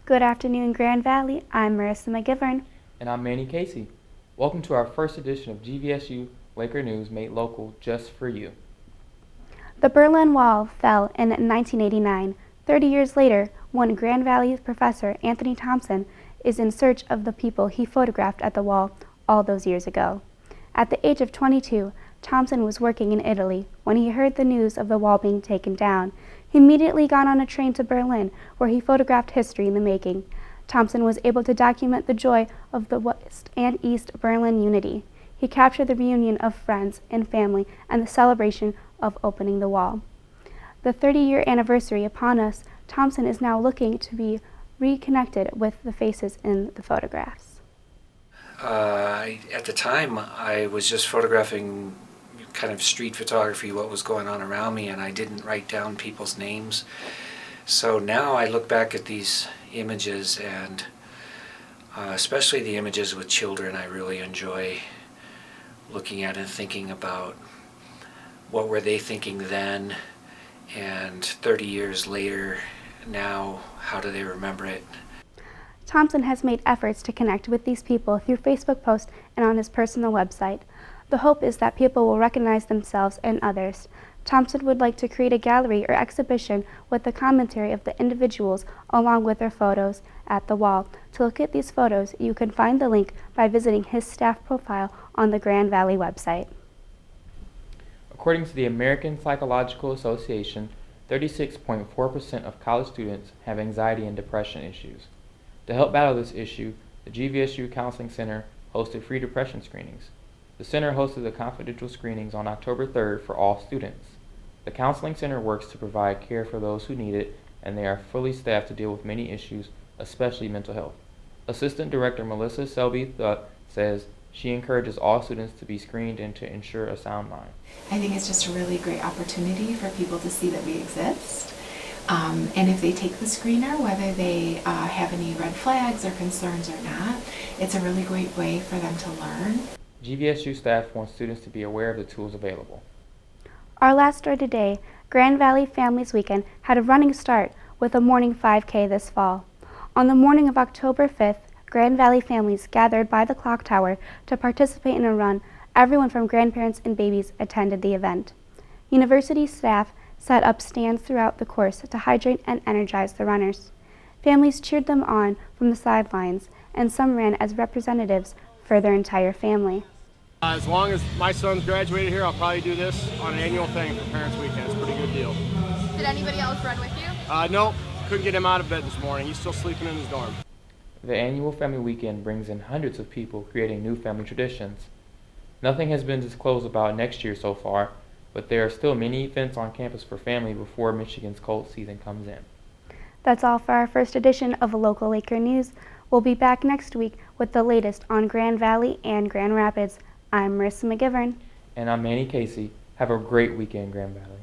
Good afternoon, Grand Valley. I'm Marissa McGivern. And I'm Manny Casey. Welcome to our first edition of GVSU Laker News made local just for you. The Berlin Wall fell in 1989. 30 years later, one Grand Valley professor, Anthony Thompson, is in search of the people he photographed at the wall all those years ago. At the age of 22, Thompson was working in Italy when he heard the news of the wall being taken down. He immediately got on a train to Berlin, where he photographed history in the making. Thompson was able to document the joy of the West and East Berlin unity. He captured the reunion of friends and family and the celebration of opening the wall. The 30-year anniversary upon us, Thompson is now looking to be reconnected with the faces in the photographs. At the time, I was just photographing kind of street photography, what was going on around me, and I didn't write down people's names. So now I look back at these images, and especially the images with children, I really enjoy looking at and thinking about what were they thinking then, and 30 years later now, how do they remember it? Thompson has made efforts to connect with these people through Facebook posts and on his personal website. The hope is that people will recognize themselves and others. Thompson would like to create a gallery or exhibition with the commentary of the individuals along with their photos at the wall. To look at these photos, you can find the link by visiting his staff profile on the Grand Valley website. According to the American Psychological Association, 36.4% of college students have anxiety and depression issues. To help battle this issue, the GVSU Counseling Center hosted free depression screenings. The center hosted the confidential screenings on October 3rd for all students. The Counseling Center works to provide care for those who need it, and they are fully staffed to deal with many issues, especially mental health. Assistant Director Melissa Selby says she encourages all students to be screened and to ensure a sound mind. I think it's just a really great opportunity for people to see that we exist. And if they take the screener, whether they have any red flags or concerns or not, it's a really great way for them to learn. GVSU staff wants students to be aware of the tools available. Our last story today, Grand Valley Families Weekend had a running start with a morning 5K this fall. On the morning of October 5th, Grand Valley families gathered by the clock tower to participate in a run. Everyone from grandparents and babies attended the event. University staff set up stands throughout the course to hydrate and energize the runners. Families cheered them on from the sidelines, and some ran as representatives for their entire family. As long as my son's graduated here, I'll probably do this on an annual thing for Parents Weekend. It's a pretty good deal. Did anybody else run with you? No, couldn't get him out of bed this morning. He's still sleeping in his dorm. The annual family weekend brings in hundreds of people creating new family traditions. Nothing has been disclosed about next year so far, but there are still many events on campus for family before Michigan's cold season comes in. That's all for our first edition of Local Laker News. We'll be back next week with the latest on Grand Valley and Grand Rapids. I'm Marissa McGivern. And I'm Manny Casey. Have a great weekend, Grand Valley.